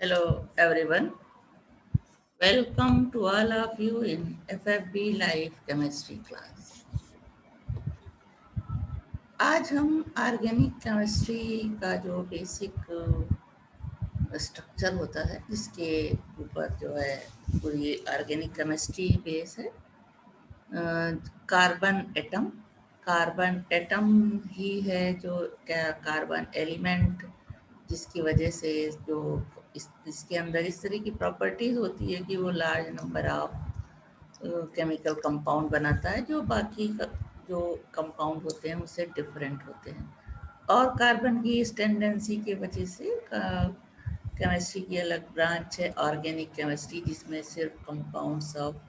Hello everyone. Welcome to all of you in FFB Live Chemistry class. आज हम organic chemistry का जो basic structure होता है जिसके ऊपर जो है पूरी ऑर्गेनिक केमिस्ट्री बेस है, कार्बन एटम। कार्बन एटम ही है जो कार्बन एलिमेंट, जिसकी वजह से जो इसके अंदर इस तरह की प्रॉपर्टीज होती है कि वो large number of chemical compound बनाता है जो बाकी जो कंपाउंड होते हैं उससे डिफरेंट होते हैं। और कार्बन की इस टेंडेंसी की वजह से केमिस्ट्री की अलग ब्रांच है ऑर्गेनिक केमिस्ट्री, जिसमें सिर्फ कंपाउंड्स ऑफ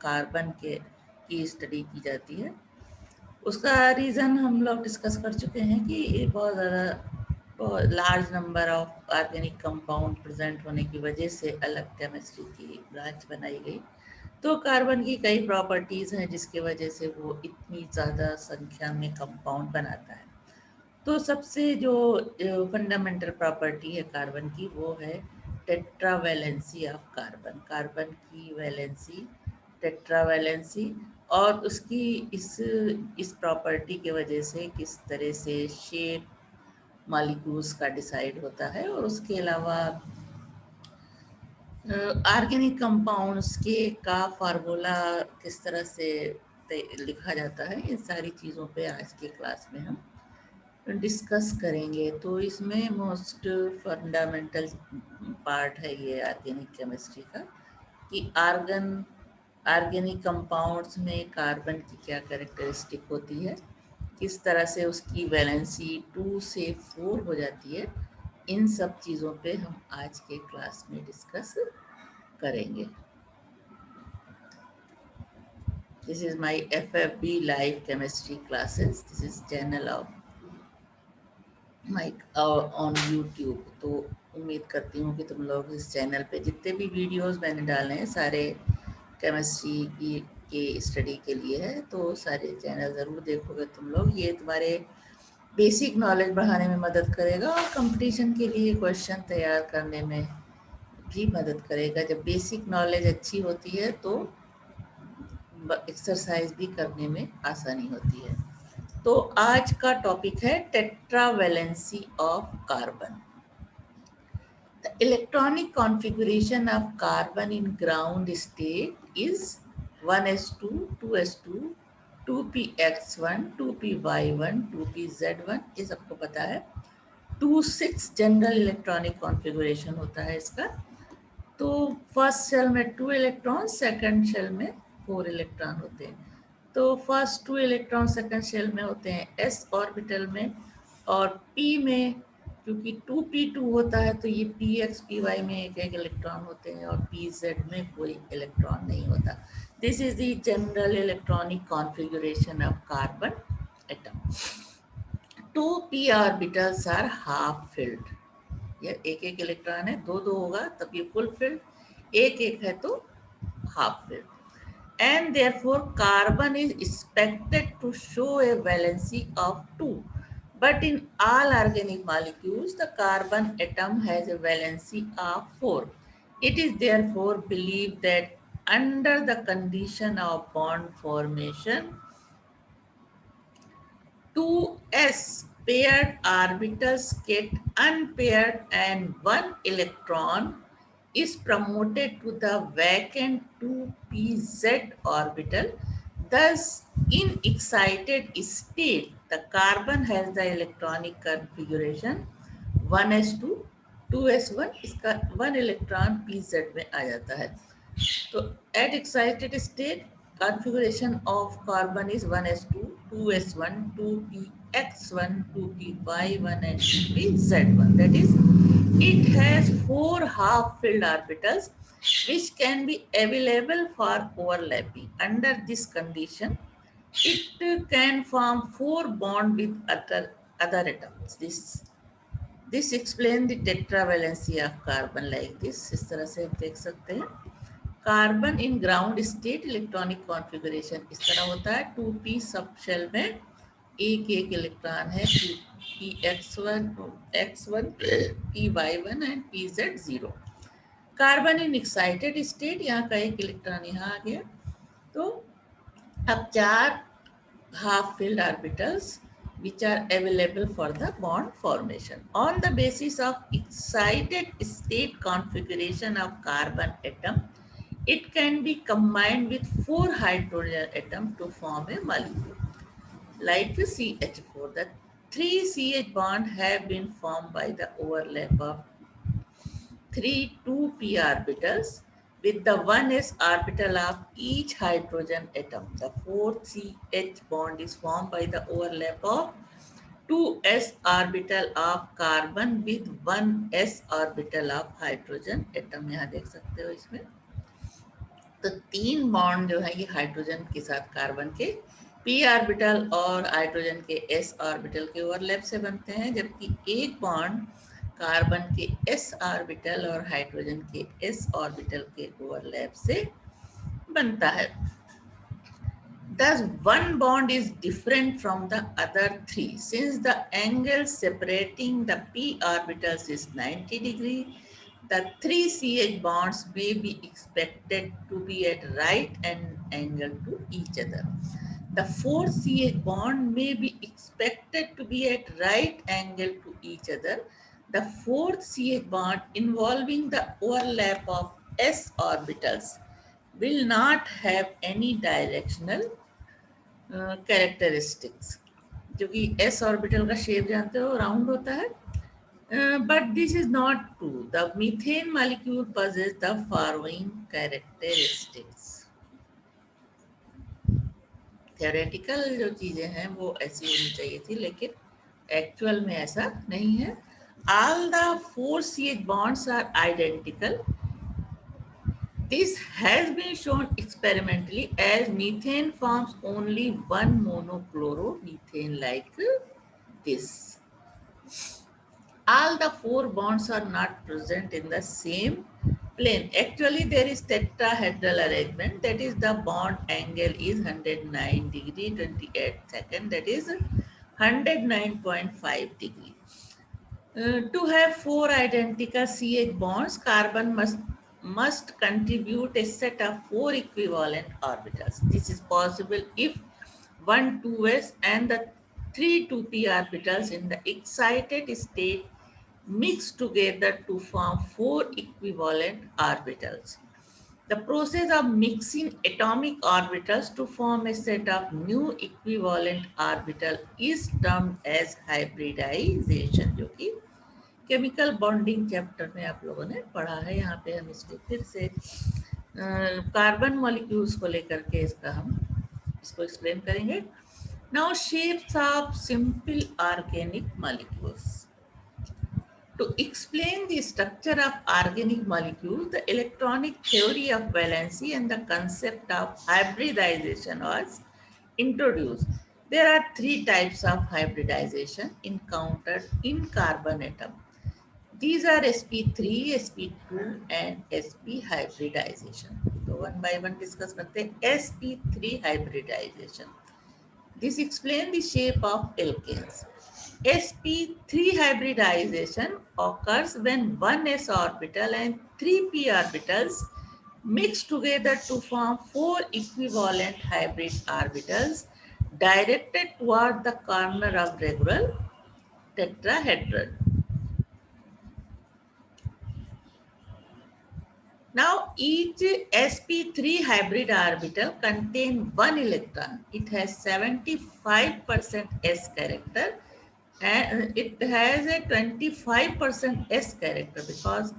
कार्बन के की स्टडी की जाती है। उसका रीज़न हम लोग डिस्कस कर चुके हैं कि ये बहुत ज़्यादा large number of organic compound present होने की वजह से अलग केमिस्ट्री की ब्रांच बनाई गई। तो कार्बन की कई प्रॉपर्टीज़ हैं जिसकी वजह से वो इतनी ज़्यादा संख्या में कंपाउंड बनाता है। तो सबसे जो फंडामेंटल प्रॉपर्टी है कार्बन की वो है टेट्रावैलेंसी ऑफ कार्बन। कार्बन की वैलेंसी टेट्रावैलेंसी, और उसकी इस प्रॉपर्टी की वजह से किस तरह से शेप मॉलिक्यूल्स का डिसाइड होता है, और उसके अलावा ऑर्गेनिक कंपाउंड्स के का फार्मूला किस तरह से लिखा जाता है, इन सारी चीज़ों पे आज के क्लास में हम डिस्कस करेंगे। तो इसमें मोस्ट फंडामेंटल पार्ट है ये ऑर्गेनिक केमिस्ट्री का कि ऑर्गेनिक कंपाउंड्स में कार्बन की क्या कैरेक्टरिस्टिक होती है, किस तरह से उसकी वैलेंसी 2 से 4 हो जाती है। इन सब चीज़ों पे हम आज के क्लास में डिस्कस करेंगे। This is my FFB live chemistry classes. This is channel of my on YouTube. तो उम्मीद करती हूँ कि तुम लोग इस चैनल पे जितने भी वीडियोस मैंने डाले हैं सारे केमिस्ट्री की के स्टडी के लिए है, तो सारे चैनल ज़रूर देखोगे तुम लोग। ये तुम्हारे बेसिक नॉलेज बढ़ाने में मदद करेगा और कंपटीशन के लिए क्वेश्चन तैयार करने में भी मदद करेगा। जब बेसिक नॉलेज अच्छी होती है तो एक्सरसाइज भी करने में आसानी होती है। तो आज का टॉपिक है tetravalency of carbon. The electronic configuration of carbon in ground state is 1s2, 2s2, 2px1, 2py1, 2pz1। ये सबको पता है। 2,6 जनरल इलेक्ट्रॉनिक कॉन्फ़िगरेशन होता है इसका। तो फर्स्ट शेल में 2 इलेक्ट्रॉन, सेकंड शेल में 4 इलेक्ट्रॉन होते हैं। तो फर्स्ट 2 इलेक्ट्रॉन सेकंड शेल में होते हैं s ऑर्बिटल में, और p में क्योंकि 2p2 होता है तो ये px py में एक एक इलेक्ट्रॉन होते हैं, और pz में कोई इलेक्ट्रॉन नहीं होता। This is the general electronic configuration of carbon atom. 2p orbitals are half filled. ये एक एक इलेक्ट्रॉन है, दो दो होगा तब ये फुल फिल्ड, एक एक है तो half filled. And therefore carbon is expected to show a valency of 2, but in all organic molecules the carbon atom has a valency of 4. It is therefore believed that under the condition of bond formation, 2s paired orbitals get unpaired and one electron is promoted to the vacant 2pz orbital. Thus, in excited state, the carbon has the electronic configuration 1s2, 2s1, इसका 1 electron pz में आ जाता है। तो at excited state, configuration of carbon is 1s2, 2s1, 2px1, 2py1, and 2pz1. That is, it has 4 half-filled orbitals which can be available for overlapping. Under this condition, it can form 4 bonds with other atoms. This explains the tetravalency of carbon like this. इस तरह से आप देख सकते हैं। Carbon in ground state electronic configuration इस तरह होता है। 2p सब शेल में एक एक इलेक्ट्रॉन है, px1, x1, py1 and pz0। Carbon in excited state, यहाँ का एक इलेक्ट्रॉन यहाँ आ गया, तो अब 4 half filled orbitals which are available for the bond formation. On the basis of excited state configuration of carbon atom, it can be combined with 4 hydrogen atoms to form a molecule. Like the CH4, the 3 CH bond have been formed by the overlap of 3 2p orbitals with the 1s orbital of each hydrogen atom. The fourth CH bond is formed by the overlap of 2s orbital of carbon with 1s orbital of hydrogen atom. यहाँ देख सकते हो इसमें, तो 3 bond जो है ये hydrogen के साथ कार्बन के p ऑर्बिटल और हाइड्रोजन के s ऑर्बिटल के ओवरलैप से बनते हैं, जबकि एक बॉन्ड कार्बन के s ऑर्बिटल और हाइड्रोजन के s ऑर्बिटल के ओवरलैप से बनता है. Thus, one bond is different from the other 3 since the angle separating the p orbitals is 90 degree. The 3 CH bonds may be expected to be at right angle to each other. The 4 CH bond may be expected to be at right angle to each other. The 4th CH bond involving the overlap of s orbitals will not have any directional characteristics. क्योंकि s orbital का shape जानते हो round होता है, but this is not true. The methane molecule possesses the following characteristics. Theoretical जो चीजें हैं वो ऐसी होनी चाहिए थी, लेकिन actual में ऐसा नहीं है. All the 4 CH bonds are identical. This has been shown experimentally as methane forms only one monochloromethane like this. All the 4 bonds are not present in the same plane. Actually, there is tetrahedral arrangement, that is the bond angle is 109 degree 28 second, that is 109.5 degree. To have 4 identical CH bonds, carbon must contribute a set of 4 equivalent orbitals. This is possible if 1 2s and the 3 2p orbitals in the excited state mix together to form 4 equivalent orbitals. The process of mixing atomic orbitals to form a set of new equivalent orbital is termed as hybridization, जो कि chemical bonding chapter में आप लोगों ने पढ़ा है. यहाँ पे हम इसको फिर से कार्बन मॉलिक्यूल्स को लेकर के हम इसको एक्सप्लेन करेंगे. Now shapes of simple organic molecules. To explain the structure of organic molecules, the electronic theory of valency and the concept of hybridization was introduced. There are 3 types of hybridization encountered in carbon atom. These are sp3, sp2 and sp hybridization. So one by one discuss करते हैं. sp3 hybridization. This explains the shape of alkanes. sp3 hybridization occurs when 1s orbital and 3p orbitals mix together to form 4 equivalent hybrid orbitals directed toward the corner of regular tetrahedron. Now each sp3 hybrid orbital contains 1 electron. It has 75% s character and it has a 25% s character because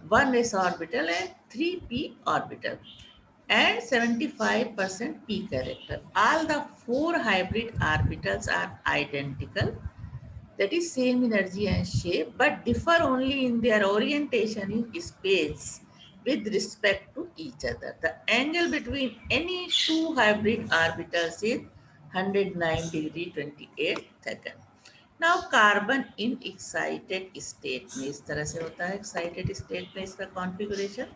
1 s orbital and 3p orbital and 75% p character. All the 4 hybrid orbitals are identical, that is same energy and shape, but differ only in their orientation in space with respect to each other. The angle between any 2 hybrid orbitals is 109 degree 28 second. Now carbon in excited state में इस तरह से होता है. excited state में इसका configuration.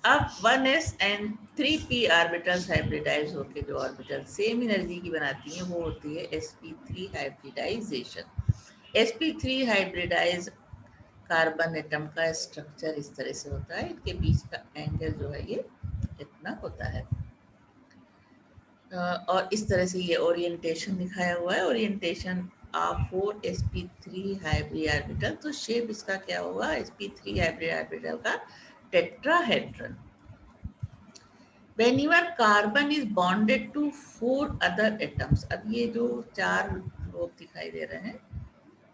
अब 1s and 3p orbitals hybridise होके जो ऑर्बिटल सेम एनर्जी की बनाती हैं वो होती है sp3 hybridisation. sp3 hybridise carbon atom का स्ट्रक्चर इस तरह से होता है, इनके बीच का एंगल जो है ये इतना होता है। और इस तरह से ये ओरिएंटेशन दिखाया हुआ है, orientation of 4sp3 hybrid orbital. तो शेप इसका क्या होगा, sp3 हाइब्रिड ऑर्बिटल का tetrahedron. Whenever carbon is bonded to 4 other atoms, अब ये जो 4 लोग दिखाई दे रहे हैं,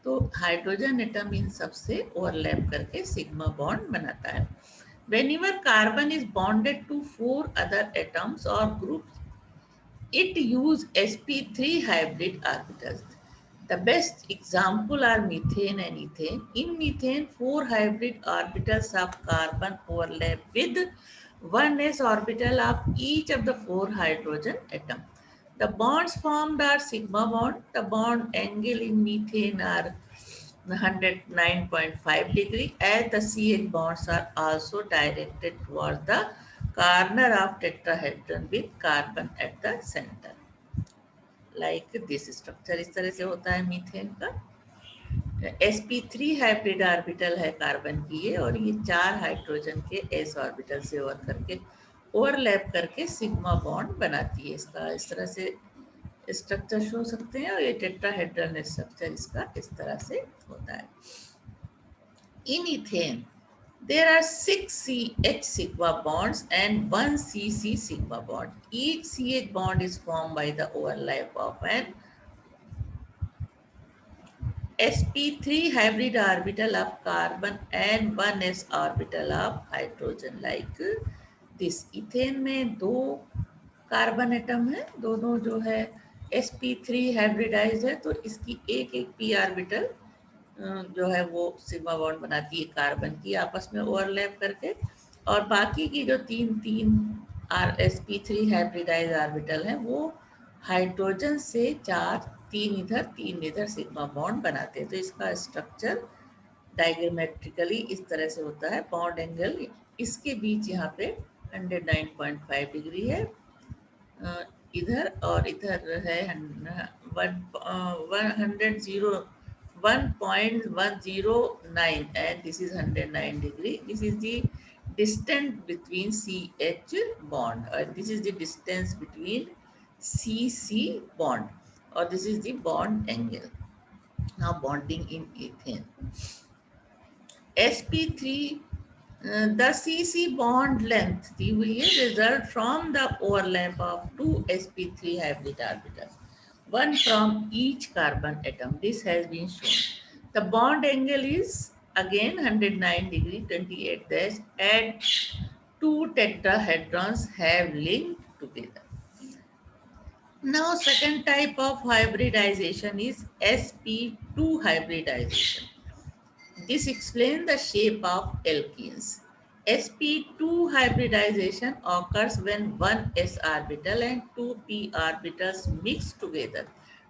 तो हाइड्रोजन एटम इन सबसे ओवरलैप करके सिग्मा बॉन्ड बनाता है। Whenever carbon is bonded to 4 other atoms or groups, it use sp3 hybrid orbitals. The best example are methane and ethane. In methane, 4 hybrid orbitals of carbon overlap with 1s orbital of each of the 4 hydrogen atom. The bonds formed are sigma bond. The bond angle in methane are 109.5 degree, as the CH bonds are also directed towards the corner of tetrahedron with carbon at the center. Like this structure इस तरह से होता है methane का। sp3 hybrid orbital है carbon की ये, और ये 4 हाइड्रोजन के s ऑर्बिटल से ओवरलैप करके सिग्मा बॉन्ड बनाती है। इसका इस तरह से स्ट्रक्चर शो सकते हैं, और ये टेट्राहेड्रल स्ट्रक्चर इसका इस तरह से होता है। In ethane, there are 6 CH sigma bonds and 1 CC sigma bond. Each CH bond is formed by the overlap of an sp3 hybrid orbital of carbon and 1s orbital of hydrogen, like this. ethane में 2 carbon atom है, दोनों जो है sp3 hybridise है, तो इसकी एक एक p ऑर्बिटल जो है वो सिग्मा बॉन्ड बनाती है कार्बन की आपस में ओवरलैप करके, और बाकी की जो तीन sp3 हाइब्रिडाइज ऑर्बिटल हैं वो हाइड्रोजन से 4, 3 इधर 3 इधर सिग्मा बॉन्ड बनाते हैं। तो इसका स्ट्रक्चर डायग्रामेट्रिकली इस तरह से होता है। बॉन्ड एंगल इसके बीच यहाँ पे 109.5 डिग्री है इधर, और इधर है 1.109, and this is 109 degree. This is the distance between CH bond, or this is the distance between CC bond, or this is the bond angle. Now bonding in ethane. sp3 the CC bond length दी हुई है, result from the overlap of 2 sp3 hybrid orbitals, one from each carbon atom. This has been shown. The bond angle is again 109 degree 28 dash, and 2 tetrahedrons have linked together. Now second type of hybridization is sp2 hybridization. This explains the shape of alkenes. sp2 hybridization occurs when one s orbital and 2 p orbitals mix together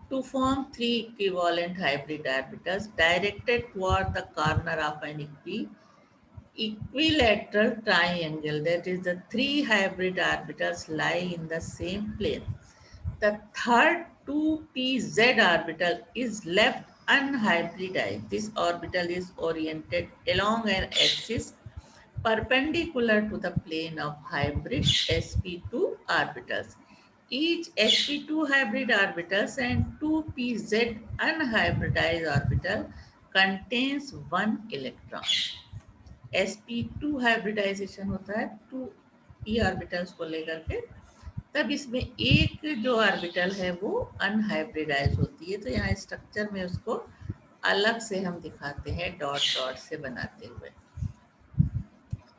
to form 3 equivalent hybrid orbitals directed toward the corner of an equilateral triangle. That is, the 3 hybrid orbitals lie in the same plane. The third 2pz orbital is left unhybridized. This orbital is oriented along an axis perpendicular to the plane of hybrid sp2 orbitals. Each sp2 hybrid orbitals and 2pz unhybridized orbital contains 1 electron. sp2 hybridisation होता है 2p orbitals को लेकर के, तब इसमें एक जो orbital है वो अनहाइब्रिडाइज होती है। तो यहाँ स्ट्रक्चर में उसको अलग से हम दिखाते हैं डॉट डॉट से बनाते हुए।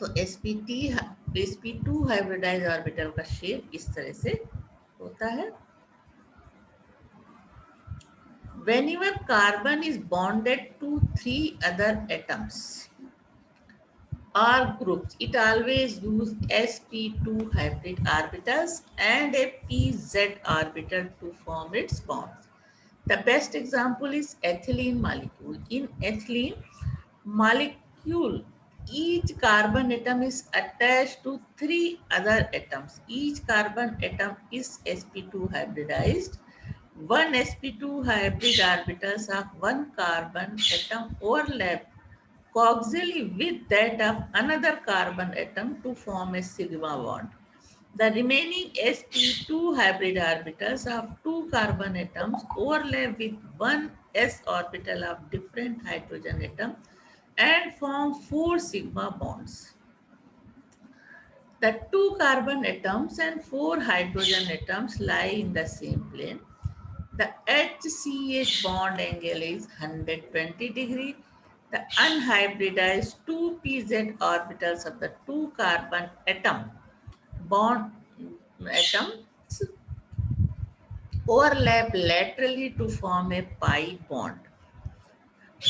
तो sp2 हाइब्रिडाइज ऑर्बिटल का शेप इस तरह से होता है। Whenever carbon is bonded to 3 other atoms or groups, it always use sp2 hybrid orbitals and a pz orbital to form its bonds. The best example is ethylene molecule. In ethylene molecule, each carbon atom is attached to 3 other atoms. Each carbon atom is sp2 hybridized. One sp2 hybrid orbitals of one carbon atom overlap coaxially with that of another carbon atom to form a sigma bond. The remaining sp2 hybrid orbitals of two carbon atoms overlap with one s orbital of different hydrogen atom and form four sigma bonds. The two carbon atoms and four hydrogen atoms lie in the same plane. The HCH bond angle is 120 degree. The unhybridized 2pz orbitals of the two carbon bond atoms overlap laterally to form a pi bond.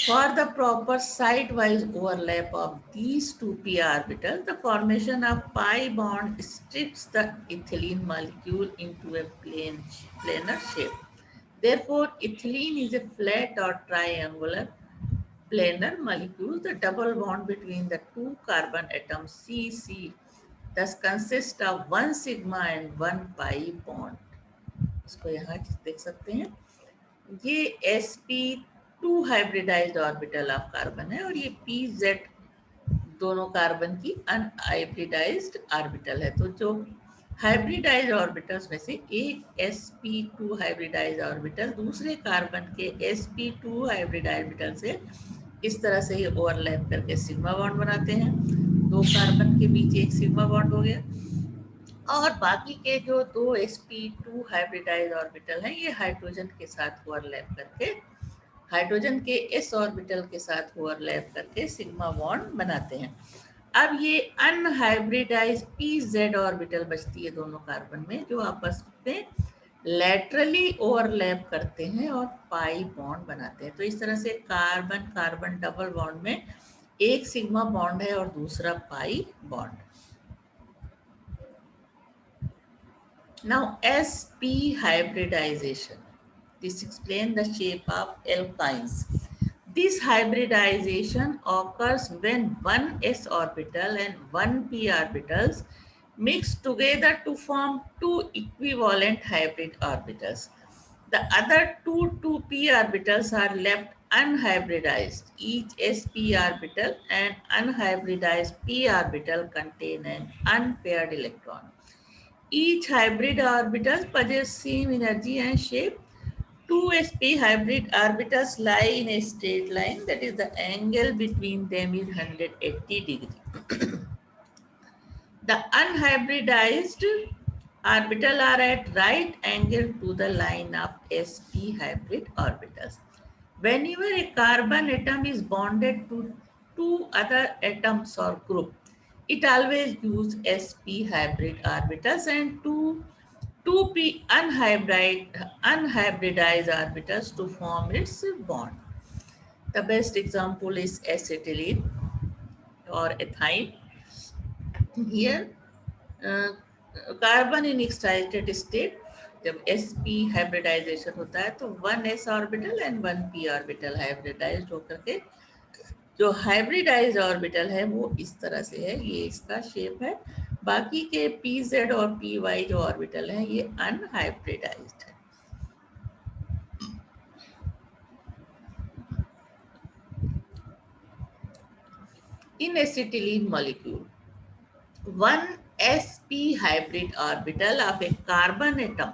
For the proper side-wise overlap of these two p orbitals, the formation of pi bond strips the ethylene molecule into a planar shape. Therefore, ethylene is a flat or triangular planar molecule. The double bond between the two carbon atoms CC thus consists of one sigma and one pi bond. इसको यहाँ देख सकते हैं, ये sp2 hybridised orbital of carbon है और ये pz दोनों कार्बन की अनहाइब्रिडाइज्ड ऑर्बिटल है. तो जो हाइब्रिडाइज्ड ऑर्बिटल्स में से एक sp2 हाइब्रिडाइज्ड ऑर्बिटल दूसरे कार्बन के sp2 हाइब्रिडाइज्ड ऑर्बिटल से इस तरह से ये ओवरलैप करके सिग्मा बॉन्ड बनाते हैं. दो कार्बन के बीच एक सिग्मा बॉन्ड हो गया और बाकी के जो दो sp2 हाइब्रिडाइज्ड ऑर्बिटल हैं ये हाइड्रोजन के साथ ओवरलैप करके हाइड्रोजन के s ऑर्बिटल के साथ ओवरलैप करके सिग्मा बॉन्ड बनाते हैं. अब ये अनहाइब्रिडाइज्ड pz ऑर्बिटल बचती है दोनों कार्बन में जो आपस में लैटरली ओवरलैप करते हैं और पाई बॉन्ड बनाते हैं. तो इस तरह से कार्बन कार्बन डबल बॉन्ड में एक सिग्मा बॉन्ड है और दूसरा pi bond. Now, sp hybridization. This explains the shape of alkynes. This hybridization occurs when one s orbital and one p orbitals mix together to form two equivalent hybrid orbitals. The other two 2p orbitals are left unhybridized. Each sp orbital and unhybridized p orbital contain an unpaired electron. Each hybrid orbitals possess same energy and shape. Two sp hybrid orbitals lie in a straight line, that is the angle between them is 180 degree. The unhybridized orbital are at right angle to the line of sp hybrid orbitals. Whenever a carbon atom is bonded to two other atoms or group, it always uses sp hybrid orbitals and two 2p unhybridized orbitals to form its bond. The best example is acetylene or ethyne. Here, carbon in excited state जब sp hybridisation होता है तो one s orbital and one p orbital hybridised होकर के जो hybridised orbital है वो इस तरह से है, ये इसका शेप है. बाकी के pz और py जो ऑर्बिटल हैं ये अनहाइब्रिडाइज्ड है. In acetylene molecule, one sp hybrid orbital of a carbon atom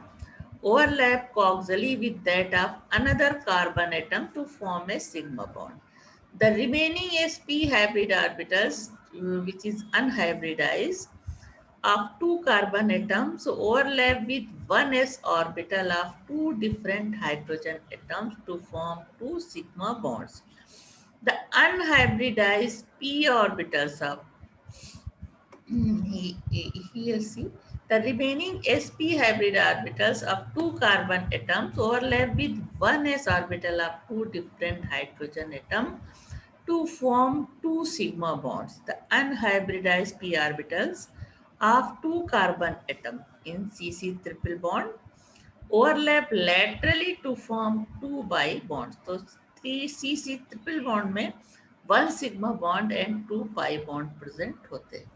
overlap coaxially with that of another carbon atom to form a sigma bond. The remaining sp hybrid orbitals, which is unhybridized, of two carbon atoms overlap with one s orbital of two different hydrogen atoms to form two sigma bonds. The unhybridized p orbitals of here see the remaining sp hybrid orbitals of two carbon atoms overlap with one s orbital of two different hydrogen atoms to form two sigma bonds. The unhybridized p orbitals of two carbon atoms in cc triple bond overlap laterally to form two pi bonds. So three cc triple bond में one sigma bond and two pi bond present होते हैं.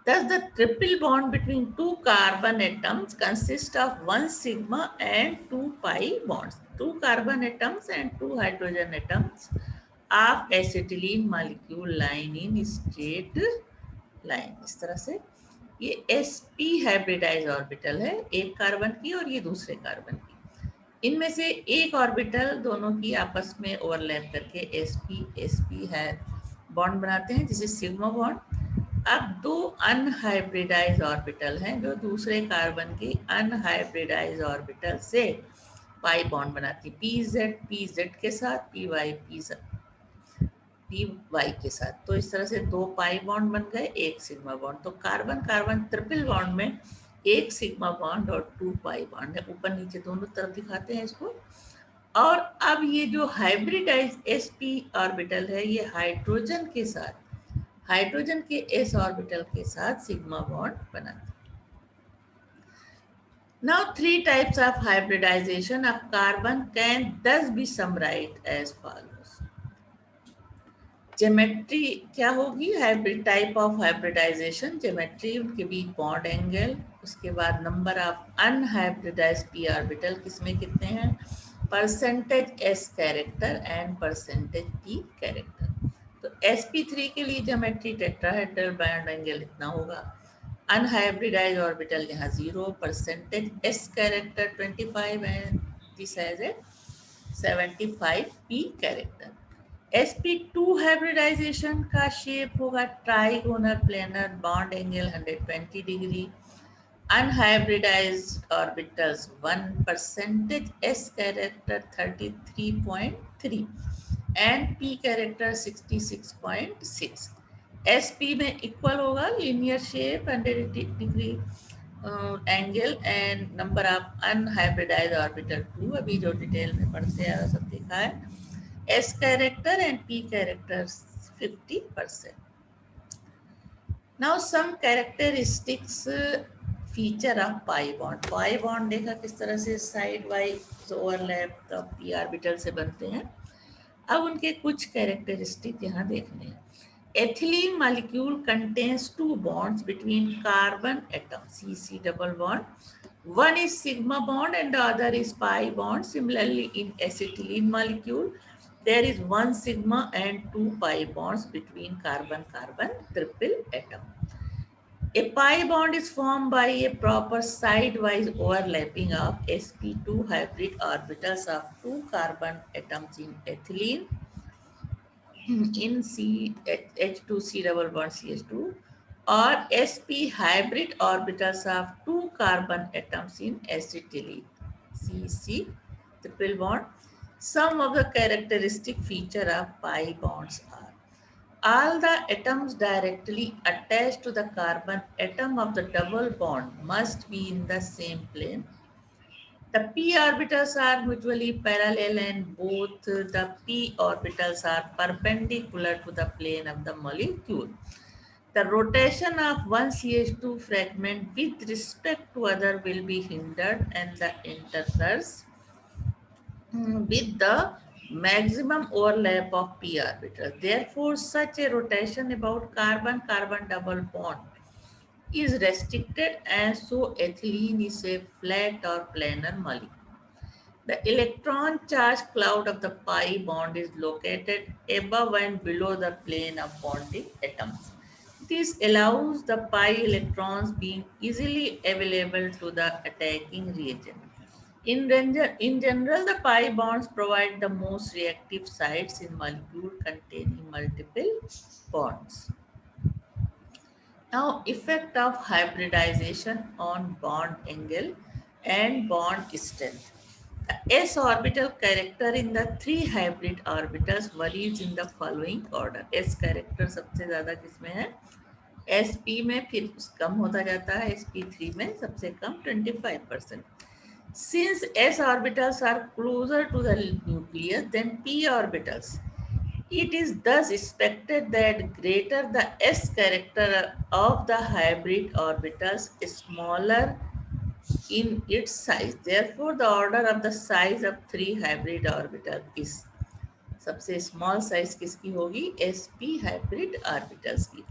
Thus, the triple bond between two carbon atoms consists of one sigma and two pi bonds. Two carbon atoms and two hydrogen atoms of acetylene molecule line in straight line. इस तरह से ये sp hybridise orbital है, एक carbon की और ये दूसरे कार्बन की। इनमें से एक ऑर्बिटल दोनों की आपस में ओवरलैप करके sp है बॉन्ड बनाते हैं, जिसे सिग्मा बॉन्ड। अब दो अनहाइब्रिडाइज ऑर्बिटल हैं जो दूसरे कार्बन की अनहाइब्रिडाइज ऑर्बिटल से पाई बॉन्ड बनाती है, pz के साथ, py के साथ। तो इस तरह से दो पाई बॉन्ड बन गए, एक सिग्मा बॉन्ड। तो कार्बन कार्बन ट्रिपल बॉन्ड में एक सिग्मा बॉन्ड और 2 पाई बॉन्ड है, ऊपर नीचे दोनों तरफ दिखाते हैं इसको। और अब ये जो हाइब्रिडाइज sp ऑर्बिटल है, ये हाइड्रोजन के साथ, हाइड्रोजन के s ऑर्बिटल के साथ सिग्मा बॉन्ड बनाता है। Now, 3 types of hybridization of carbon can thus be summarized as follows. Geometry क्या होगी? Hybrid type of hybridisation, geometry, उनके बीच बॉन्ड एंगल, उसके बाद number of unhybridised p orbital किसमें कितने हैं, percentage s character and percentage p character. तो sp3 के लिए ज्योमेट्री टेट्राहेड्रल बॉन्ड एंगल इतना होगा, अनहाइब्रिडाइज ऑर्बिटल यहाँ 0, percentage s character 25 and this has a 75 p character. sp2 hybridisation का शेप होगा trigonal planar, bond angle 120 degree, unhybridised orbitals 1, percentage s character 33.3 and p character 66.6। sp में equal होगा linear shape 100 degree angle and number of unhybridised orbital 2, अभी जो detail में पढ़ते हैं सब देखा है। S character and P characters 50%. Now some characteristics feature of pi bond. Pi bond देखा किस तरह से साइड वाइज ओवरलैप तो p ऑर्बिटल से बनते हैं। अब उनके कुछ कैरेक्टरिस्टिक यहाँ देखने हैं। Ethylene molecule contains 2 bonds between carbon atom, CC double bond. One is sigma bond and the other is pi bond. Similarly, in acetylene molecule, there is 1 sigma and 2 pi bonds between carbon-carbon triple atom. A pi bond is formed by a proper side-wise overlapping of sp2 hybrid orbitals of 2 carbon atoms in ethylene, in H2C double bond CH2, or sp hybrid orbitals of 2 carbon atoms in acetylene, CC triple bond. Some of the characteristic feature of pi bonds are: all the atoms directly attached to the carbon atom of the double bond must be in the same plane. The p orbitals are mutually parallel and both the p orbitals are perpendicular to the plane of the molecule. The rotation of one CH2 fragment with respect to other will be hindered and the interferes with the maximum overlap of p orbitals. Therefore, such a rotation about carbon-carbon double bond is restricted, and so ethylene is a flat or planar molecule. The electron charge cloud of the pi bond is located above and below the plane of bonding atoms. This allows the pi electrons being easily available to the attacking reagent. In general, the pi bonds provide the most reactive sites in molecule containing multiple bonds. Now, effect of hybridization on bond angle and bond strength. The s orbital character in the 3 hybrid orbitals varies in the following order. s character सबसे ज़्यादा किसमें है? sp में, फिर कम होता जाता है sp3 में, सबसे कम 25%. Since s orbitals are closer to the nucleus than p orbitals, it is thus expected that greater the s character of the hybrid orbitals, smaller in its size. Therefore, the order of the size of 3 hybrid orbital is, सबसे small size किसकी होगी? sp hybrid orbitals की.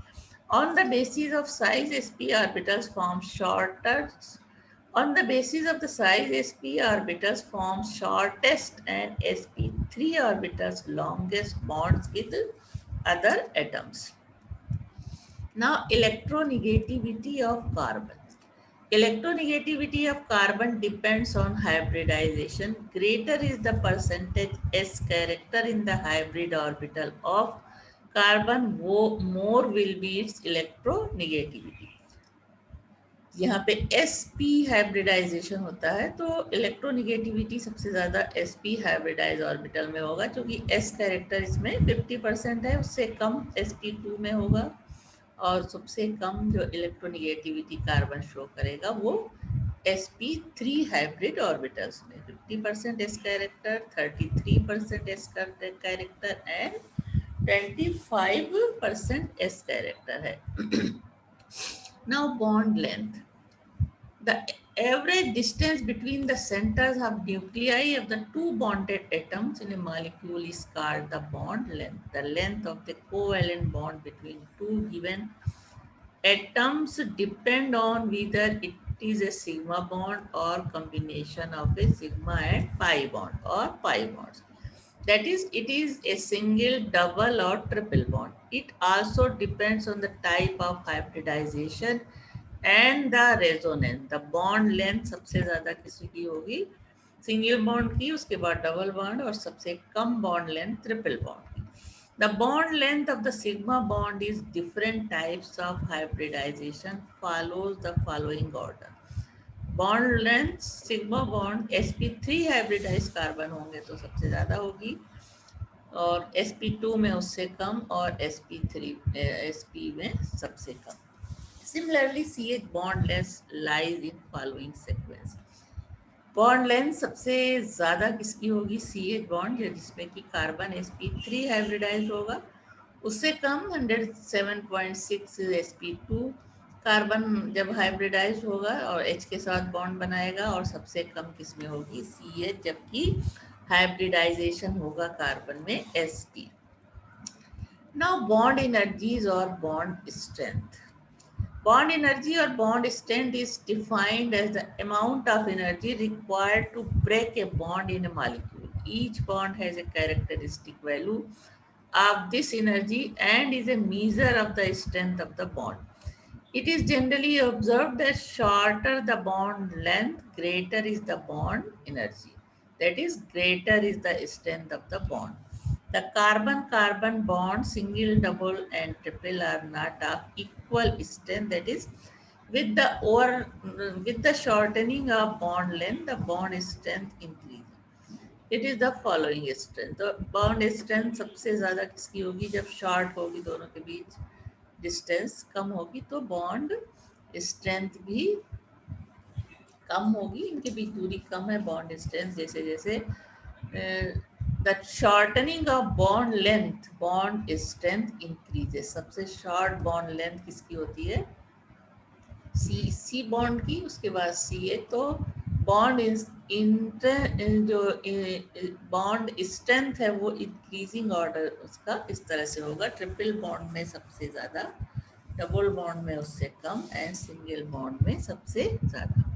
On the basis of size, sp orbitals form shorter On the basis of the size, sp orbitals form shortest and sp3 orbitals longest bonds with other atoms. Now, electronegativity of carbon. Electronegativity of carbon depends on hybridization. Greater is the percentage S character in the hybrid orbital of carbon, more will be its electronegativity. यहाँ पे sp hybridisation होता है तो electronegativity सबसे ज़्यादा sp hybridise orbital में होगा, क्योंकि s कैरेक्टर इसमें 50% है, उससे कम sp2 में होगा, और सबसे कम जो इलेक्ट्रोनिगेटिविटी कार्बन शो करेगा वो sp3 हाइब्रिड ऑर्बिटल्स में 50% s character, 33% s character and 25% s character है. Now bond length. The average distance between the centers of nuclei of the two bonded atoms in a molecule is called the bond length. The length of the covalent bond between two given atoms depend on whether it is a sigma bond or combination of a sigma and pi bond or pi bonds. That is, it is a single, double or triple bond. It also depends on the type of hybridization and the resonance. The bond length सबसे ज़्यादा किसी की होगी single bond की, उसके बाद double bond और सबसे कम बॉन्ड लेंथ ट्रिपल बॉन्ड की. The bond length of the sigma bond is different types of hybridization follows the following order. Bond length sigma bond sp3 hybridise carbon होंगे तो सबसे ज़्यादा होगी, और sp2 में उससे कम, और sp में सबसे कम. Similarly, CH bond length lies in following sequence. Bond length सबसे ज़्यादा किसकी होगी? CH बॉन्ड, जिसमें कि कार्बन sp3 हाइब्रिडाइज होगा, उससे कम 107.6 sp2 कार्बन जब हाइब्रिडाइज होगा और H के साथ बॉन्ड बनाएगा, और सबसे कम किस में होगी? CH, जबकि हाइब्रिडाइजेशन होगा कार्बन में sp. नाउ बॉन्ड एनर्जीज और bond strength. Bond energy or bond strength is defined as the amount of energy required to break a bond in a molecule. Each bond has a characteristic value of this energy and is a measure of the strength of the bond. It is generally observed that shorter the bond length, greater is the bond energy. That is, greater is the strength of the bond. The carbon-carbon bond, single, double, and triple are not of equal strength. That is, with the shortening of bond length, the bond strength increases. It is the following strength. तो bond strength सबसे ज़्यादा किसकी होगी? जब short होगी दोनों के बीच distance कम होगी तो बॉन्ड स्ट्रेंथ भी कम होगी. इनके बीच दूरी कम है, बॉन्ड स्ट्रेंथ जैसे जैसे the shortening of bond length, bond strength increases. सबसे शॉर्ट बॉन्ड लेंथ किसकी होती है? सी बॉन्ड की, उसके बाद CH. तो बॉन्ड जो बॉन्ड स्ट्रेंथ है वो इंक्रीजिंग ऑर्डर उसका इस तरह से होगा. ट्रिपल बॉन्ड में सबसे ज़्यादा, डबल बॉन्ड में उससे कम, एंड सिंगल बॉन्ड में सबसे ज़्यादा.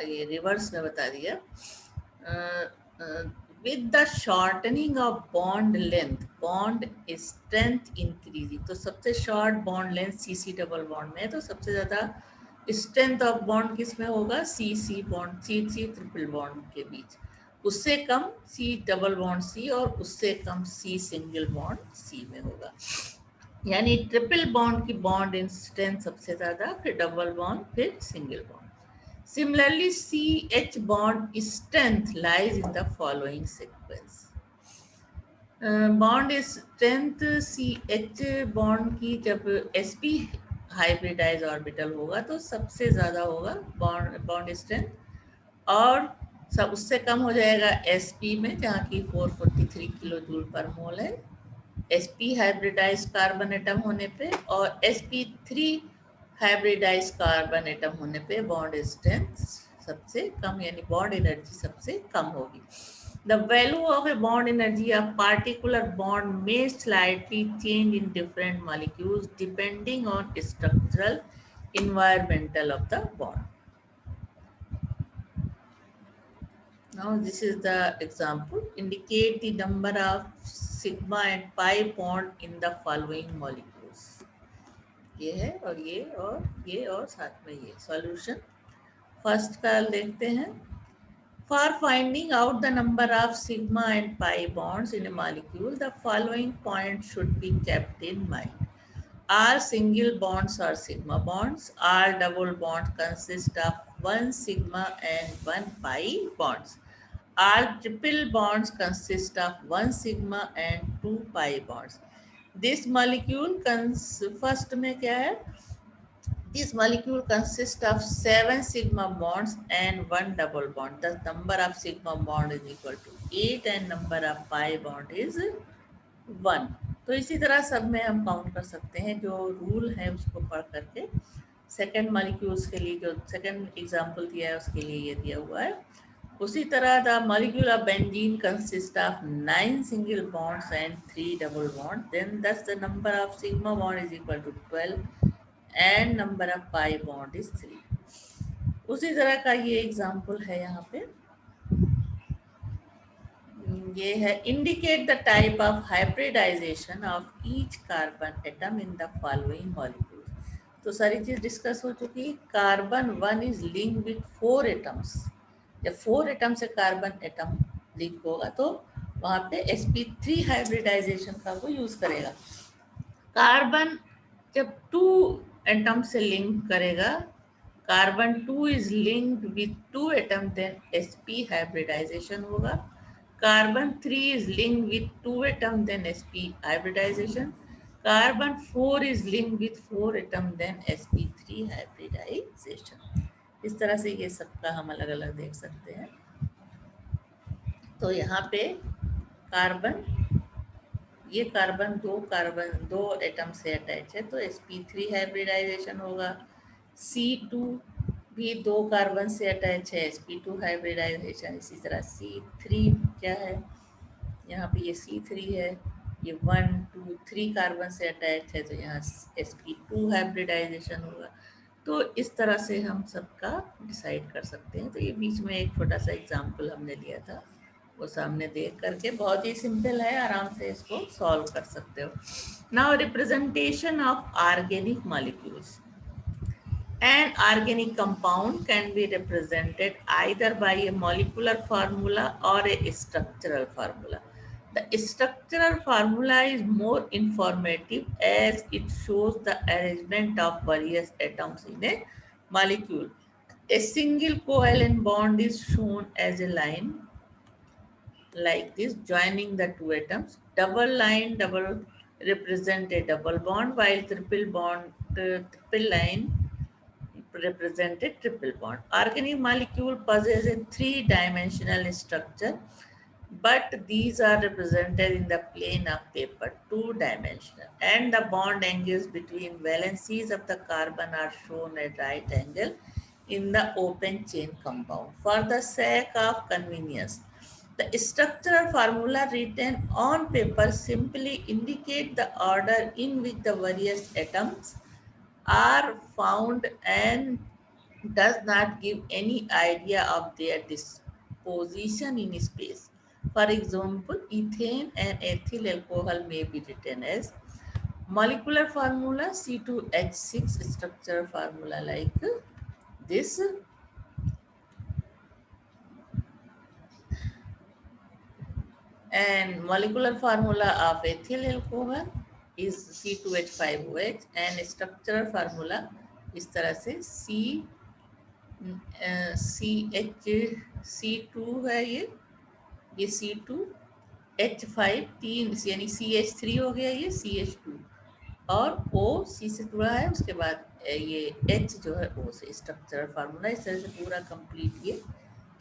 ये रिवर्स में बता दिया. With the shortening of bond length, bond strength increasing. तो सबसे short bond length CC double bond में है, तो सबसे ज़्यादा स्ट्रेंथ ऑफ बॉन्ड किस में होगा? CC bond, CC triple bond के बीच. उससे कम C डबल बॉन्ड C, और उससे कम C सिंगल बॉन्ड C में होगा. यानी ट्रिपल बॉन्ड की बॉन्ड स्ट्रेंथ सबसे ज़्यादा, फिर डबल बॉन्ड, फिर single bond. Similarly, CH bond strength lies in the following sequence. Bond strength CH bond की जब sp हाइब्रिडाइज ऑर्बिटल होगा तो सबसे ज़्यादा होगा बॉन्ड स्ट्रेंथ, और सब उससे कम हो जाएगा sp में, जहाँ की 443 किलो जूल पर मोल है sp हाइब्रिडाइज कार्बन एटम होने पे, और sp3 हाइब्रिडाइज कार्बन एटम होने पे बॉन्ड स्ट्रेंथ सबसे कम, यानी बॉन्ड एनर्जी सबसे कम होगी. The value of a bond energy of particular bond may slightly change in different molecules depending on structural environmental of the bond. Now this is the example. Indicate the number of sigma and pi bond in the following molecules. ये है और ये और ये और साथ में ये. Solution. First का देखते हैं. For finding out the number of sigma and pi bonds in a molecule, the following points should be kept in mind. All single bonds are sigma bonds. All double bonds consist of one sigma and one pi bonds. All triple bonds consist of one sigma and two pi bonds. This molecule first में क्या है? This molecule consists of 7 sigma bonds and one double bond. The number of sigma bond is equal to 8 and number of pi bond is 1. तो इसी तरह सब में हम count कर सकते हैं. जो रूल है उसको पढ़ करके सेकेंड मॉलिक्यूल्स के लिए जो सेकेंड एग्जांपल दिया है उसके लिए ये दिया हुआ है. उसी तरह the molecule of benzene consist of 9 single bonds and 3 double bond. Then thus the number of sigma bond is equal to 12 and number of pi bond is 3. उसी तरह का ये एग्जाम्पल है यहाँ पे. ये है indicate the type of hybridization of each carbon atom in the following molecules. तो सारी चीज डिस्कस हो चुकी. Carbon 1 is link with 4 atoms. जब 4 एटम से कार्बन एटम लिंक होगा तो वहाँ पे sp3 हाइब्रिडाइजेशन का वो यूज करेगा. कार्बन जब 2 एटम से लिंक करेगा, carbon 2 is linked with 2 atom, then sp hybridisation होगा. Carbon 3 is linked with 2 atom, then sp hybridisation. Carbon 4 is linked with 4 atom, then sp3 hybridisation. इस तरह से ये सबका हम अलग अलग देख सकते हैं. तो यहाँ पे कार्बन, ये कार्बन दो एटम से अटैच है तो sp3 हाइब्रिडाइजेशन होगा. C2 भी 2 कार्बन से अटैच है, sp2 हाइब्रिडाइजेशन. इसी तरह C3 क्या है, यहाँ पे ये C3 है, ये 1 2 3 कार्बन से अटैच है तो यहाँ sp2 हाइब्रिडाइजेशन होगा. तो इस तरह से हम सबका डिसाइड कर सकते हैं. तो ये बीच में एक छोटा सा एग्जाम्पल हमने लिया था, वो सामने देख करके बहुत ही सिंपल है, आराम से इसको सॉल्व कर सकते हो. Now representation of organic molecules. An organic compound can be represented either by a molecular formula or a structural formula. The structural formula is more informative as it shows the arrangement of various atoms in a molecule. A single covalent bond is shown as a line like this, joining the two atoms. Double represent a double bond, while triple line represented triple bond. Organic molecule possess a three-dimensional structure, but these are represented in the plane of paper, two-dimensional, and the bond angles between valencies of the carbon are shown at right angle in the open chain compound. For the sake of convenience, the structural formula written on paper simply indicate the order in which the various atoms are found and does not give any idea of their disposition in space. For example, ethane and ethyl alcohol may be written as molecular formula C2H6, structural formula like this. And molecular formula of ethyl alcohol is C2H5OH and structural formula इस तरह से C2 है, ये C2H5 तीन यानी CH3 हो गया, ये CH2 और O C से जुड़ा है, उसके बाद ये H जो है O से. स्ट्रक्चरल फार्मूला इस तरह से पूरा कंप्लीट ये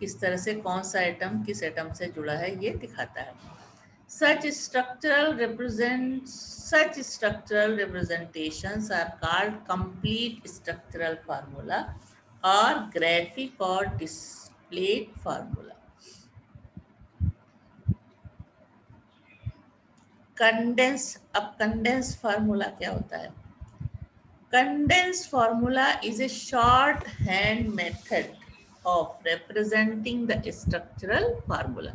किस तरह से कौन सा एटम किस एटम से जुड़ा है ये दिखाता है. Such structural representations are called complete structural formula or graphic or displayed formula. अब कंडेंस फार्मूला क्या होता है? Condensed formula is a shorthand method of representing the structural formula.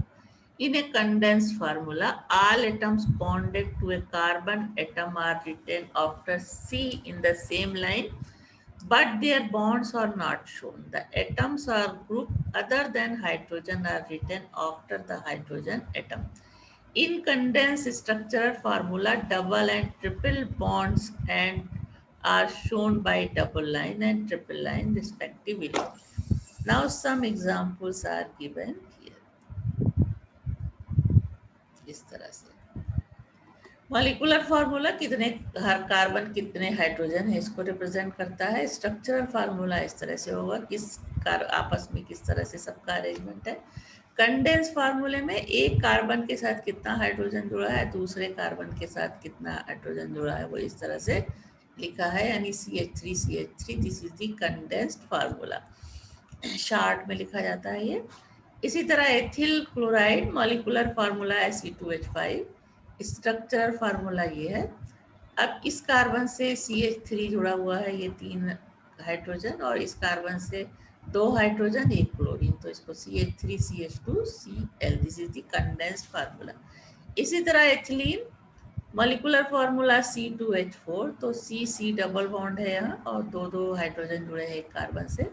In a condensed formula, all atoms bonded to a carbon atom are written after C in the same line, but their bonds are not shown. The atoms are grouped other than hydrogen are written after the hydrogen atom. In condensed structural formula, double and triple bonds and are shown by double line and triple line respectively. Now some examples are given here. इस तरह से molecular formula कितने हर carbon कितने hydrogen है इसको represent करता है. Structural formula इस तरह से होगा किस आपस में किस तरह से सबका अरेंजमेंट है. कंडेंस फार्मूले में एक कार्बन के साथ कितना हाइड्रोजन जुड़ा है, दूसरे कार्बन के साथ कितना हाइड्रोजन जुड़ा है, वो इस तरह से लिखा है, यानी CH3 this is the condensed formula. Short में लिखा जाता है ये. इसी तरह एथिल क्लोराइड मॉलिक्यूलर फार्मूला है C2H5. स्ट्रक्चरल फार्मूला ये है. अब इस कार्बन से CH3 जुड़ा हुआ है, ये 3 हाइड्रोजन, और इस कार्बन से 2 हाइड्रोजन 1 क्लोरीन, तो इसको CH3 CH2 Cl. This is the condensed formula. इसी तरह एथिलीन मॉलिक्यूलर फार्मूला C2H4, तो C डबल बॉन्ड है यहाँ और 2 हाइड्रोजन जुड़े हैं एक कार्बन से,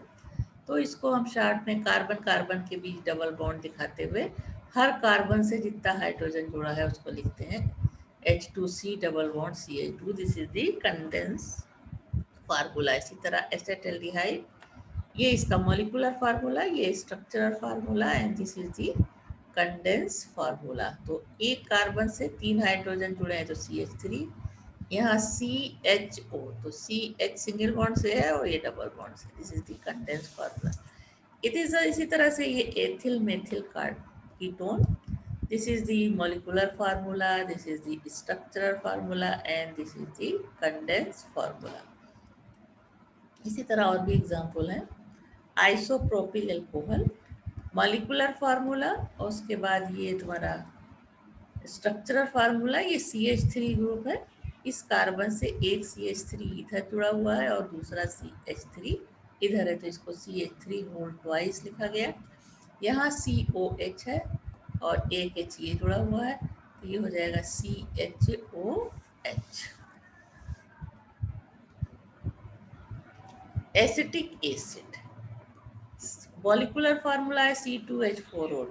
तो इसको हम शार्ट में कार्बन कार्बन के बीच डबल बॉन्ड दिखाते हुए हर कार्बन से जितना हाइड्रोजन जुड़ा है उसको लिखते हैं H2C double bond CH2. This is the condense formula. इसी तरह एसिटाल्डिहाइड, ये इसका मॉलिक्यूलर फार्मूला, ये structural formula, and this is the condense formula. तो एक कार्बन से 3 हाइड्रोजन जुड़े हैं तो CH3, यहाँ CHO, तो CH सिंगल बॉन्ड से है और ये डबल बॉन्ड से. This is the condense formula. इसी तरह से ये ethyl methyl ketone, this is the molecular formula, this is the structural formula, and this is the condense formula. इसी तरह और भी एग्जांपल हैं. आइसोप्रोपिल अल्कोहल मॉलिक्यूलर फार्मूला, और उसके बाद ये तुम्हारा स्ट्रक्चरल फार्मूला, ये CH3 ग्रुप है. इस कार्बन से एक CH3 इधर जुड़ा हुआ है और दूसरा CH3 इधर है, तो इसको CH3 होल ट्वाइस लिखा गया. यहाँ COH है और एक H ये जुड़ा हुआ है, तो ये हो जाएगा CHOH. Acetic acid molecular formula है C2H4O.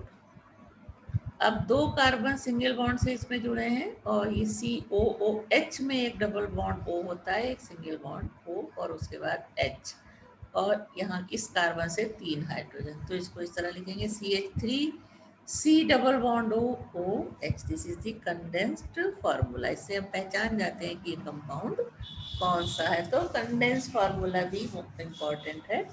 अब 2 कार्बन सिंगल बॉन्ड से इसमें जुड़े हैं और ये COOH में एक डबल बॉन्ड O होता है, एक सिंगल बॉन्ड O और उसके बाद H, और यहाँ इस कार्बन से 3 हाइड्रोजन, तो इसको इस तरह लिखेंगे CH3C double bond OH. This is the condensed formula. इससे हम पहचान जाते हैं कि ये कंपाउंड कौन सा है. तो कंडेंस्ड फार्मूला भी इम्पॉर्टेंट है.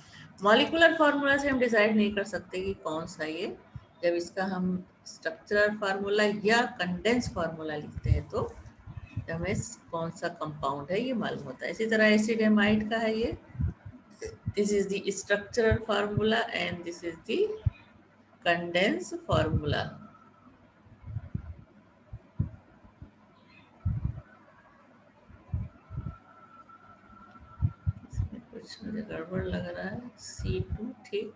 मॉलिक्यूलर फार्मूला से हम डिसाइड नहीं कर सकते कि कौन सा ये, जब इसका हम स्ट्रक्चरल फार्मूला या कंडेंस फार्मूला लिखते हैं तो हमें कौन सा कंपाउंड है ये मालूम होता है. इसी तरह एसिड एमाइड का है ये. This is the structural formula and this is the condense formula. इसमें कुछ मुझे गड़बड़ लग रहा है. C2 ठीक,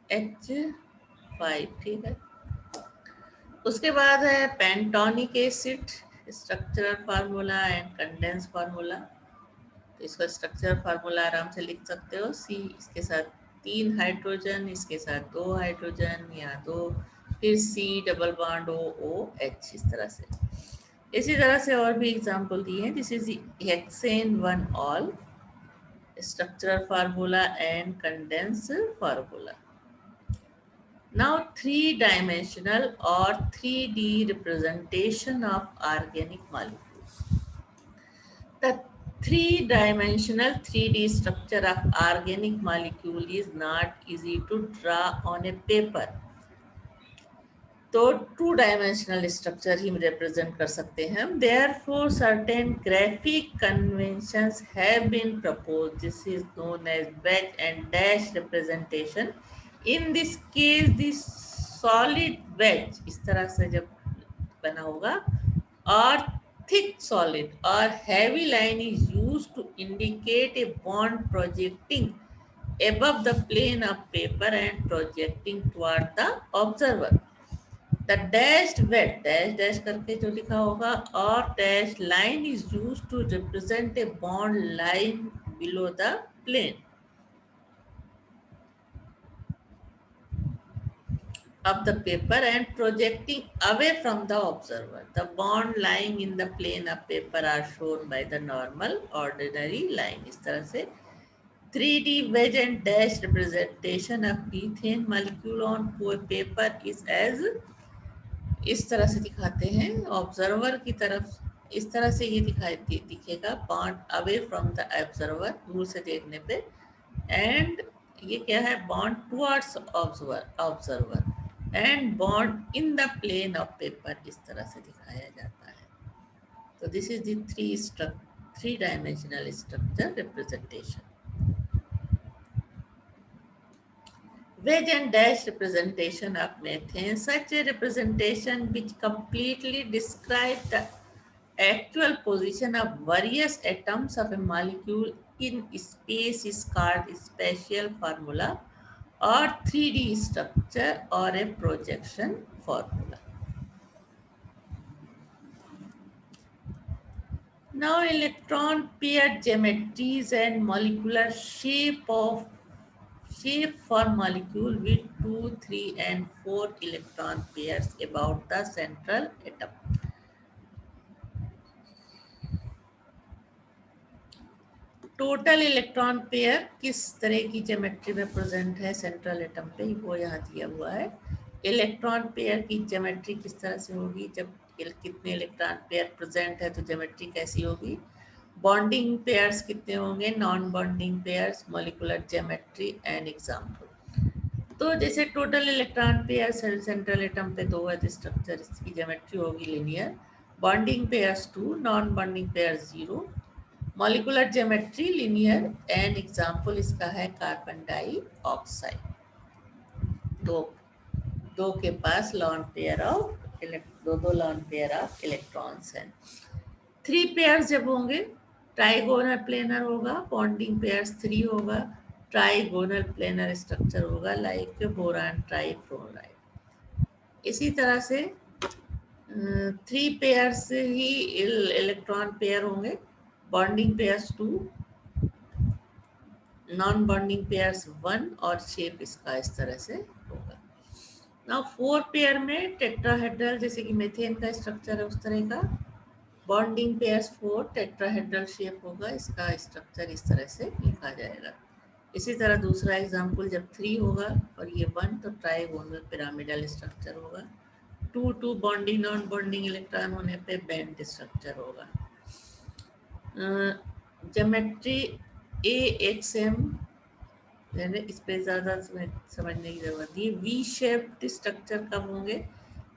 H5 ठीक है. उसके बाद है pentanoic acid, structural formula and condense formula. तो इसका स्ट्रक्चरल फार्मूला आराम से लिख सकते हो. C इसके साथ 3 हाइड्रोजन, इसके साथ 2 हाइड्रोजन, यहाँ 2, फिर C डबल बॉन्ड OH, इस तरह से. इसी तरह से और भी एग्जाम्पल दिए हैं. This is hexane 1 all, structural formula and condense formula. Now 3-dimensional or 3D representation of organic molecules. The 3-dimensional 3D structure of organic molecule is not easy to draw on a paper. तो two dimensional structure ही represent कर सकते हैं हम. Therefore certain graphic conventions have been proposed. This is known as wedge and dash representation. In this case this solid wedge इस तरह से जब बना होगा, और thick solid or heavy line is used to indicate a bond projecting above the plane of paper and projecting toward the observer. The dashed wet dash dash करके जो लिखा होगा, और dash line is used to represent a bond line below the plane of the paper and projecting away from the observer. The bond lying in the plane of paper are shown by the normal ordinary line. इस तरह से 3D wedge and dash representation of methane molecule on paper is as इस तरह से दिखाते हैं. Observer की तरफ इस तरह से ये दिखेगा, bond away from the observer, दूर से देखने पे, एंड ये क्या है, bond towards observer and bond in the plane of paper, इस तरह से दिखाया जाता है. तो this is the three dimensional structure representation. Wedge and dash representation of methane. Such a representation which completely describes the actual position of various atoms of a molecule in space is called spatial formula or 3D structure or a projection formula. Now electron pair geometries and molecular shape for molecule with 2, 3 and 4 electron pairs about the central atom. Total electron pair किस तरह की geometry में present है central atom पे, वो यहाँ दिया हुआ है. इलेक्ट्रॉन पेयर की ज्योमेट्री किस तरह से होगी, जब कितने इलेक्ट्रॉन पेयर प्रेजेंट है तो ज्योमेट्री कैसी होगी. बॉन्डिंग पेयर्स कितने होंगे, non bonding pairs, molecular geometry and example. तो जैसे total electron pair central atom पे 2 है तो स्ट्रक्चर इसकी ज्योमेट्री होगी linear. Bonding pairs 2, non bonding pairs 0, molecular geometry linear and example इसका है कार्बन डाइऑक्साइड. दो के पास लॉन पेयर ऑफ दो लॉन पेयर ऑफ इलेक्ट्रॉन्स हैं. 3 पेयर्स जब होंगे ट्राइगोनल प्लेनर होगा, बॉन्डिंग पेयर्स 3 होगा, ट्राइगोनल प्लेनर स्ट्रक्चर होगा लाइक बोरान ट्राइफ्लोराइड. इसी तरह से 3 पेयर्स ही इलेक्ट्रॉन पेयर होंगे, bonding pairs 2, non bonding pairs 1 और शेप इसका इस तरह से होगा. नाउ 4 पेयर में टेट्राहेड्रल, जैसे कि मीथेन का स्ट्रक्चर है उस तरह का, बॉन्डिंग पेयर्स 4, टेट्राहेड्रल शेप होगा, इसका स्ट्रक्चर इस तरह से लिखा जाएगा. इसी तरह दूसरा एग्जांपल जब 3 होगा और ये 1 तो ट्राइगोनल पिरामिडल स्ट्रक्चर होगा. 2 बॉन्डिंग नॉन बॉन्डिंग इलेक्ट्रॉन होने पे बैंड स्ट्रक्चर होगा. ज्योमेट्री AXM इस पे ज़्यादा समझने की जरूरत है. वी शेप्ड स्ट्रक्चर कब होंगे,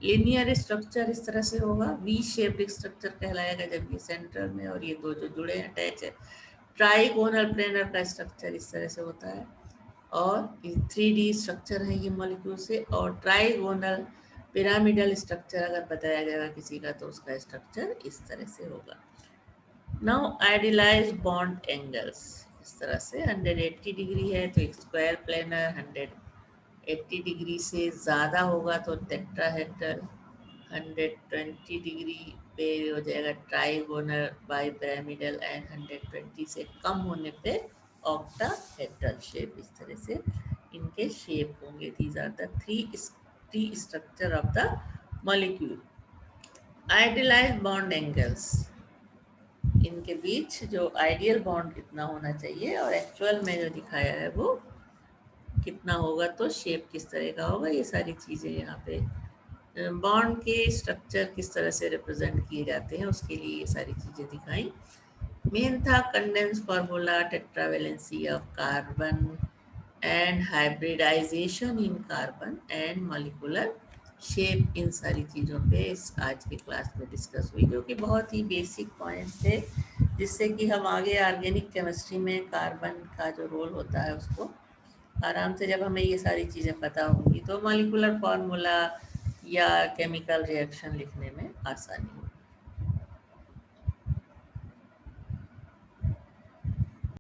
लिनियर स्ट्रक्चर इस तरह से होगा, वी शेप्ड स्ट्रक्चर कहलाएगा जब ये सेंट्रल में और ये दो जो जुड़े हैं अटैच है. ट्राइगोनल प्लेनर का स्ट्रक्चर इस तरह से होता है और 3D स्ट्रक्चर है ये मॉलिक्यूल से. और ट्राइगोनल पिरामिडल स्ट्रक्चर अगर बताया जाएगा किसी का तो उसका स्ट्रक्चर इस तरह से होगा. नाउ आइडियलाइज बॉन्ड एंगल्स इस तरह से 180 डिग्री है तो एक स्क्वायर प्लेनर, 180 डिग्री से ज़्यादा होगा तो टेट्राहेड्रल, 120 डिग्री पे हो जाएगा ट्राइगोनल बाइपिरामिडल एंड 120 से कम होने पे ऑक्टाहेड्रल शेप. इस तरह से इनके शेप होंगे. These are the three structure of the molecule. Idealise bond angles, इनके बीच जो आइडियल बॉन्ड कितना होना चाहिए और एक्चुअल में जो दिखाया है वो कितना होगा, तो शेप किस तरह का होगा, ये सारी चीज़ें यहाँ पे बॉन्ड के स्ट्रक्चर किस तरह से रिप्रेजेंट किए जाते हैं उसके लिए ये सारी चीज़ें दिखाई. मेन था condense formula, tetravalency of carbon and hybridisation in carbon and molecular shape, इन सारी चीज़ों पे इस आज की क्लास में डिस्कस हुई, जो कि बहुत ही बेसिक पॉइंट्स थे, जिससे कि हम आगे ऑर्गेनिक केमिस्ट्री में कार्बन का जो रोल होता है उसको आराम से, जब हमें ये सारी चीज़ें पता होंगी तो मॉलिक्यूलर फार्मूला या केमिकल रिएक्शन लिखने में आसानी होगी।